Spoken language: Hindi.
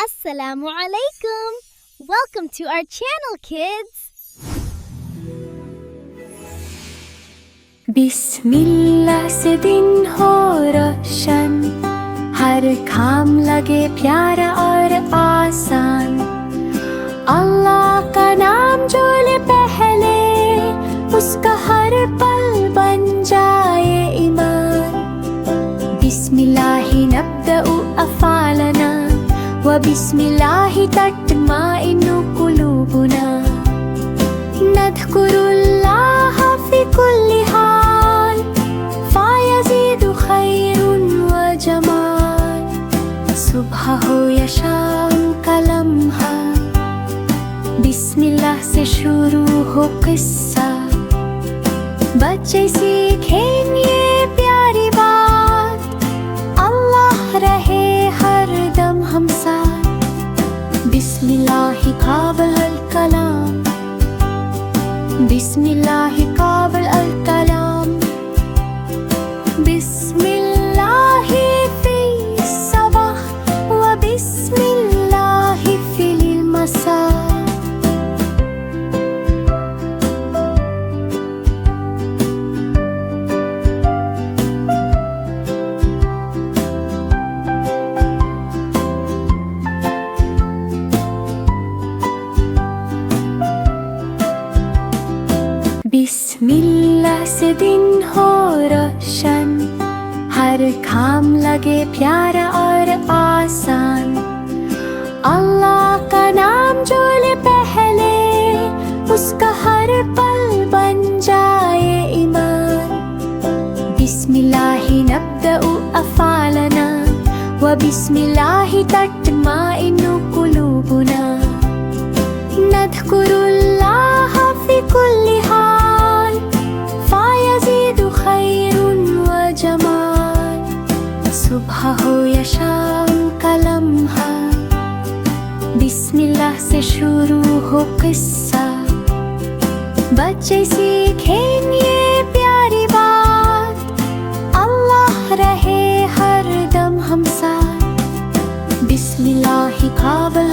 Assalamu alaikum. Welcome to our channel, kids. बिस्मिल्लाह से दिन हो रोशन, हर काम लगे प्यारा और आसान। अल्लाह का नाम जो ले पहले, उसका हर पल बन जाए ईमान। बिस्मिल्लाहि नब्दउ अफ़ालना व बिस्मिल्लाहि तत्माइन्नु कुलूबुना। नज़्कुरुल्लाह फ़ी कुल्ली हाल फ़यज़ीदु खैरुन व जमाल। सुबह हो या शाम का लम्हा, बिस्मिल्लाह से शुरू हो किस्सा। बच्चे सीखें ये प्यारी बात, अल्लाह रहे हर दम हम साथ। बिस्मिल्लाहि क़ाबिल अल कलाम, बिस्मिल्लाहि क़ाबिल अल कलाम। बिस्मिल्लाहि फ़ी सबह व बिस्मिल्लाहि फ़िल मसा। बिस्मिल्लाह से दिन हो रोशन, हर काम लगे प्यारा और आसान। अल्लाह का नाम जो ले पहले, उसका हर पल बन जाए ईमान। बिस्मिल्लाहि नब्दउ अफ़ालना व बिस्मिल्लाहि तत्माइन्नु कुलूबुना। नज़्कुरुल्लाह फ़ी कुल्ली हाल फ़यज़ीदु खैरुन व जमाल। सुबह हो या शाम का लम्हा, बिस्मिल्लाह से शुरू हो किस्सा। बच्चे सीखें ये प्यारी बात, अल्लाह रहे हर दम हम साथ। बिस्मिल्लाहि क़ाबिल